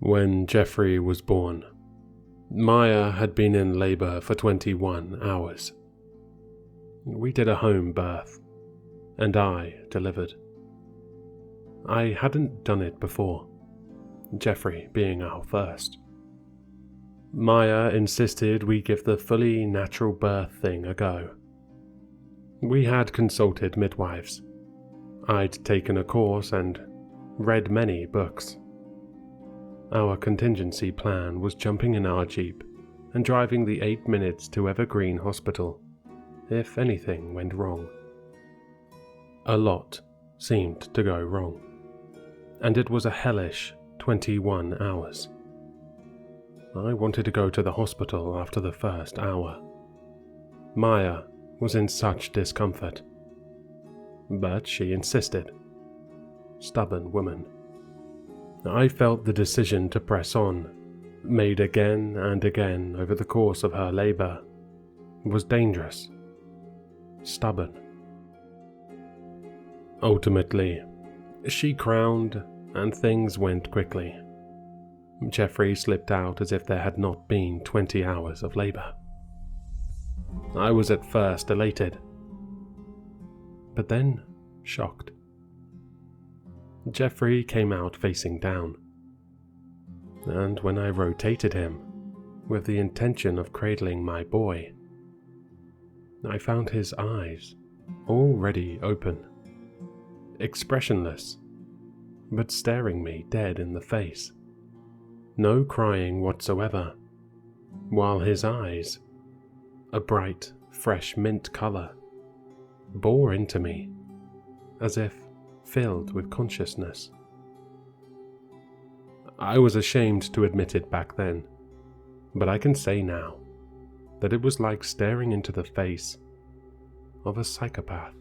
When Jeffrey was born, Maya had been in labor for 21 hours. We did a home birth, and I delivered. I hadn't done it before, Jeffrey being our first. Maya insisted we give the fully natural birth thing a go. We had consulted midwives. I'd taken a course and read many books. Our contingency plan was jumping in our Jeep and driving the 8 minutes to Evergreen Hospital if anything went wrong. A lot seemed to go wrong, and it was a hellish 21 hours. I wanted to go to the hospital after the first hour. Maya was in such discomfort, but she insisted. Stubborn woman. I felt the decision to press on, made again and again over the course of her labor, was dangerous, stubborn. Ultimately, she crowned and things went quickly. Jeffrey slipped out as if there had not been 20 hours of labor. I was at first elated, but then shocked. Jeffrey came out facing down, and when I rotated him with the intention of cradling my boy, I found his eyes already open, expressionless, but staring me dead in the face. No crying whatsoever, while his eyes, a bright, fresh mint color, bore into me as if filled with consciousness. I was ashamed to admit it back then, but I can say now that it was like staring into the face of a psychopath.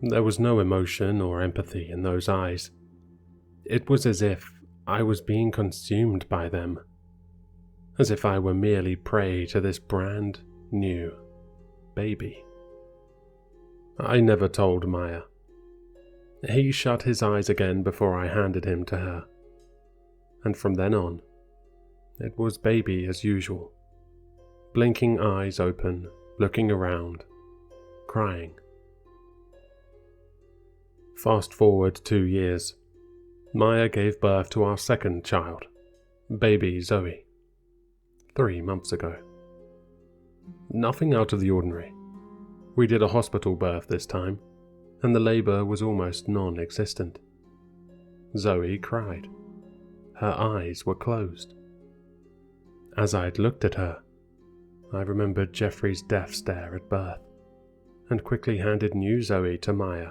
There was no emotion or empathy in those eyes. It was as if I was being consumed by them, as if I were merely prey to this brand new baby. I never told Maya. He shut his eyes again before I handed him to her, and from then on, it was baby as usual, blinking eyes open, looking around, crying. Fast forward 2 years, Maya gave birth to our second child, baby Zoe, 3 months ago. Nothing out of the ordinary. We did a hospital birth this time, and the labor was almost non-existent. Zoe cried. Her eyes were closed. As I'd looked at her, I remembered Jeffrey's death stare at birth, and quickly handed new Zoe to Maya,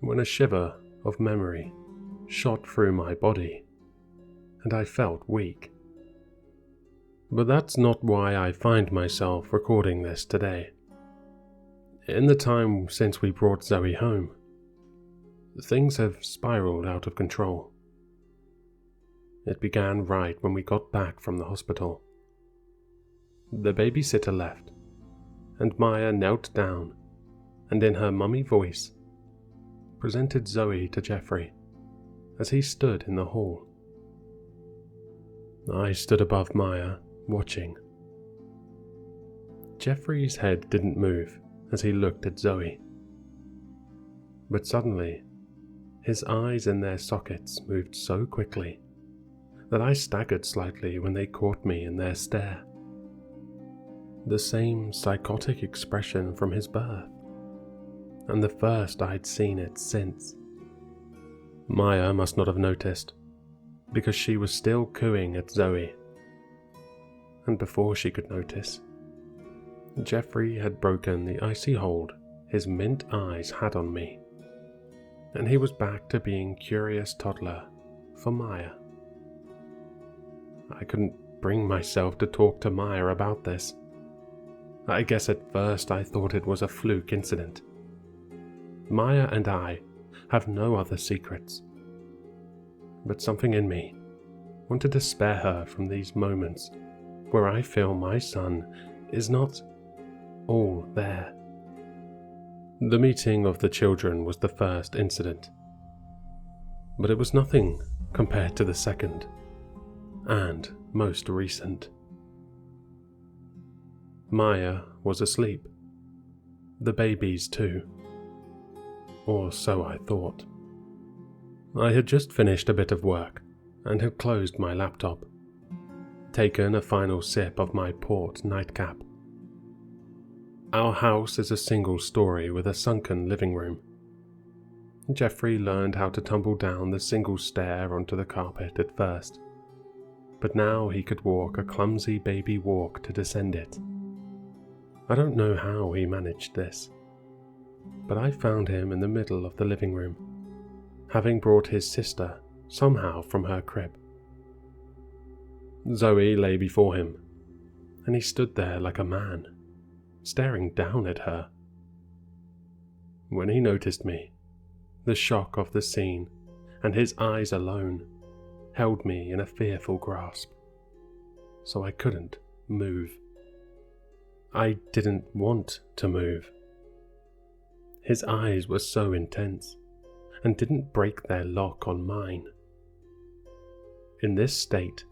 when a shiver of memory shot through my body, and I felt weak. But that's not why I find myself recording this today. In the time since we brought Zoe home, things have spiraled out of control. It began right when we got back from the hospital. The babysitter left, and Maya knelt down and in her mummy voice presented Zoe to Jeffrey as he stood in the hall. I stood above Maya, watching. Jeffrey's head didn't move as he looked at Zoe, but suddenly his eyes in their sockets moved so quickly that I staggered slightly when they caught me in their stare. The same psychotic expression from his birth, and the first I'd seen it since. Maya must not have noticed, because she was still cooing at Zoe. And before she could notice, Jeffrey had broken the icy hold his mint eyes had on me, and he was back to being curious toddler for Maya. I couldn't bring myself to talk to Maya about this. I guess at first I thought it was a fluke incident. Maya and I have no other secrets. But something in me wanted to spare her from these moments where I feel my son is not all there. The meeting of the children was the first incident, but it was nothing compared to the second, and most recent. Maya was asleep. The babies too. Or so I thought. I had just finished a bit of work and had closed my laptop, taken a final sip of my port nightcap. Our house is a single story with a sunken living room. Jeffrey learned how to tumble down the single stair onto the carpet at first, but now he could walk a clumsy baby walk to descend it. I don't know how he managed this, but I found him in the middle of the living room, having brought his sister somehow from her crib. Zoe lay before him, and he stood there like a man, staring down at her. When he noticed me, the shock of the scene and his eyes alone held me in a fearful grasp, so I couldn't move. I didn't want to move. His eyes were so intense and didn't break their lock on mine. In this state,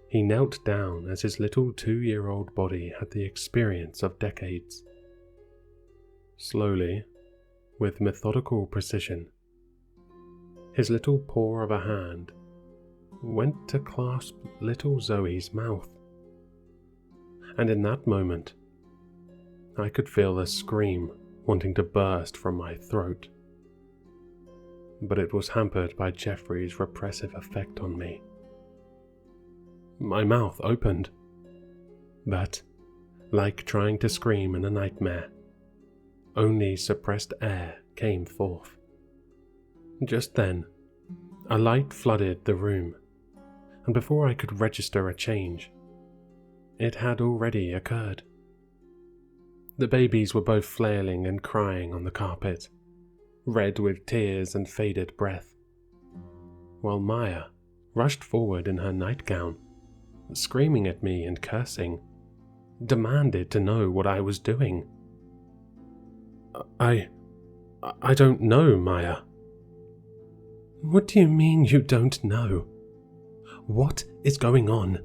he knelt down as his little 2-year-old body had the experience of decades. Slowly, with methodical precision, his little paw of a hand went to clasp little Zoe's mouth. And in that moment, I could feel a scream wanting to burst from my throat. But it was hampered by Jeffrey's repressive effect on me. My mouth opened, but, like trying to scream in a nightmare, only suppressed air came forth. Just then, a light flooded the room, and before I could register a change, it had already occurred. The babies were both flailing and crying on the carpet, red with tears and faded breath, while Maya rushed forward in her nightgown, screaming at me and cursing, demanded to know what I was doing. I don't know, Maya. What do you mean you don't know? What is going on?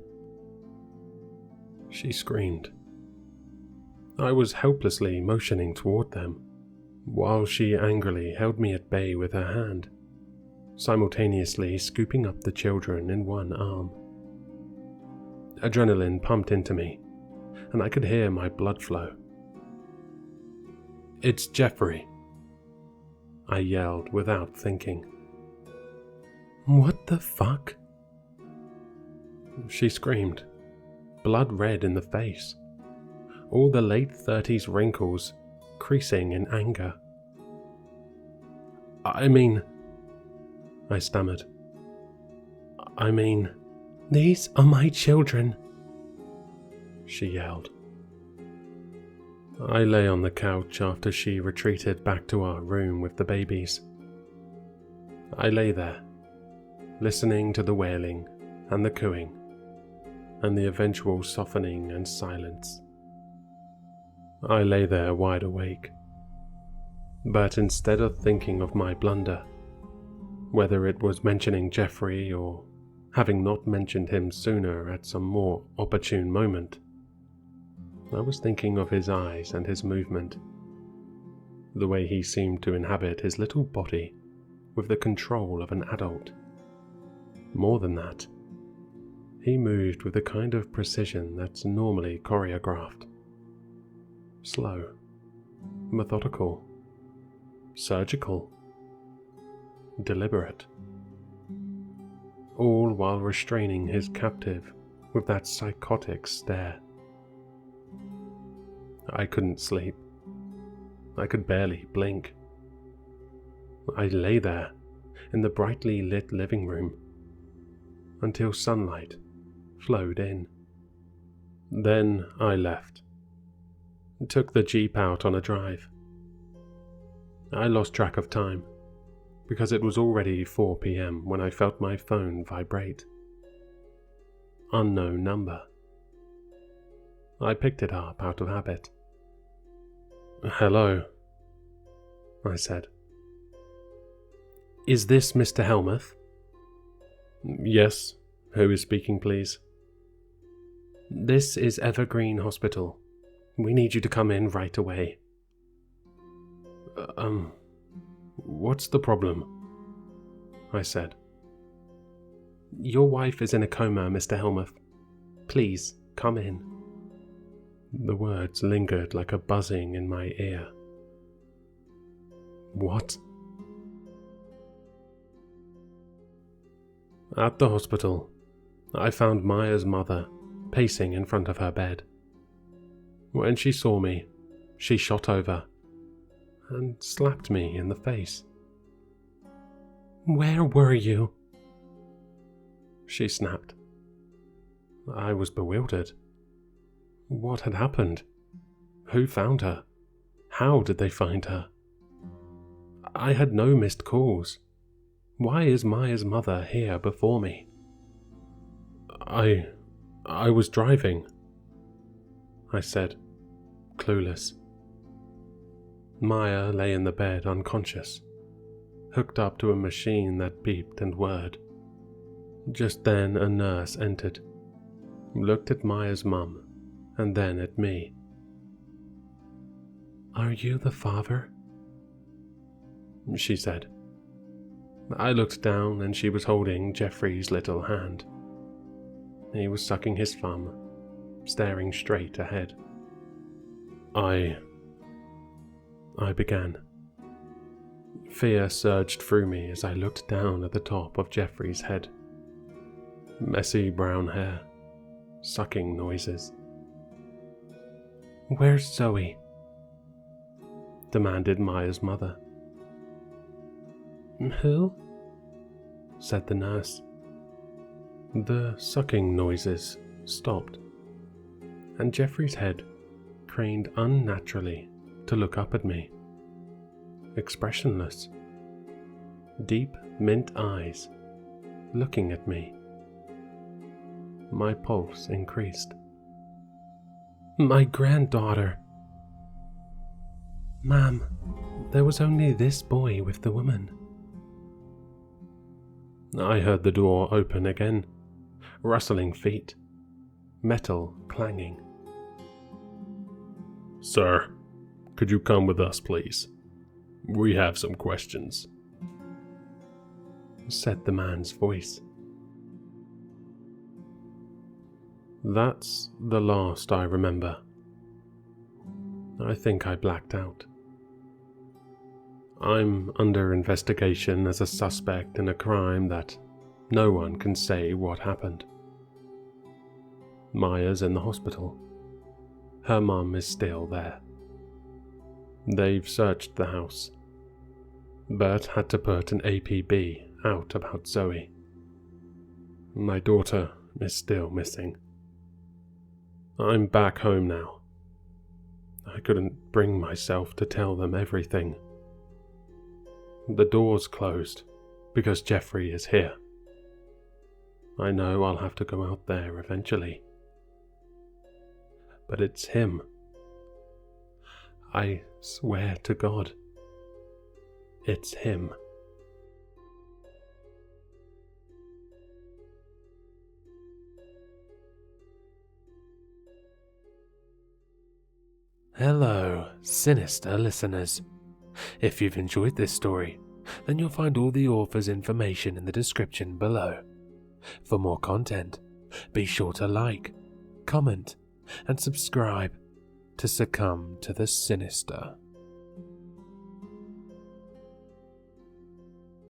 She screamed. I was helplessly motioning toward them, while she angrily held me at bay with her hand, simultaneously scooping up the children in one arm. Adrenaline pumped into me, and I could hear my blood flow. "It's Jeffrey," I yelled without thinking. "What the fuck?" She screamed, blood red in the face, all the late 30s wrinkles creasing in anger. I mean, I stammered. These are my children," she yelled. I lay on the couch after she retreated back to our room with the babies. I lay there, listening to the wailing and the cooing, and the eventual softening and silence. I lay there wide awake, but instead of thinking of my blunder, whether it was mentioning Jeffrey or having not mentioned him sooner at some more opportune moment, I was thinking of his eyes and his movement, the way he seemed to inhabit his little body with the control of an adult. More than that, he moved with the kind of precision that's normally choreographed. Slow, methodical, surgical, deliberate. All while restraining his captive with that psychotic stare. I couldn't sleep. I could barely blink. I lay there in the brightly lit living room until sunlight flowed in. Then I left. Took the Jeep out on a drive. I lost track of time because it was already 4 p.m. when I felt my phone vibrate. Unknown number. I picked it up out of habit. "Hello," I said. "Is this Mr. Helmuth?" Yes, who is speaking, please? This is Evergreen Hospital. We need you to come in right away. What's the problem? I said. Your wife is in a coma, Mr. Helmuth. Please, come in. The words lingered like a buzzing in my ear. What? At the hospital, I found Maya's mother pacing in front of her bed. When she saw me, she shot over and slapped me in the face. Where were you? She snapped. I was bewildered. What had happened? Who found her? How did they find her? I had no missed calls. Why is Maya's mother here before me? I was driving, I said, clueless. Maya lay in the bed unconscious, hooked up to a machine that beeped and whirred. Just then a nurse entered, looked at Maya's mum, and then at me. Are you the father? She said. I looked down and she was holding Jeffrey's little hand. He was sucking his thumb, staring straight ahead. I began. Fear surged through me as I looked down at the top of Jeffrey's head. Messy brown hair, sucking noises. Where's Zoe? Demanded Maya's mother. Who? Said the nurse. The sucking noises stopped, and Jeffrey's head craned unnaturally to look up at me. Expressionless. Deep mint eyes looking at me. My pulse increased. My granddaughter. Ma'am, there was only this boy with the woman. I heard the door open again, rustling feet, metal clanging. Sir, could you come with us, please? We have some questions, said the man's voice. That's the last I remember. I think I blacked out. I'm under investigation as a suspect in a crime that no one can say what happened. Maya's in the hospital. Her mum is still there. They've searched the house. Bert had to put an APB out about Zoe. My daughter is still missing. I'm back home now. I couldn't bring myself to tell them everything. The door's closed because Jeffrey is here. I know I'll have to go out there eventually. But it's him. I swear to God, it's him. Hello, Sinister listeners. If you've enjoyed this story, then you'll find all the author's information in the description below. For more content, be sure to like, comment, and subscribe to succumb to the sinister.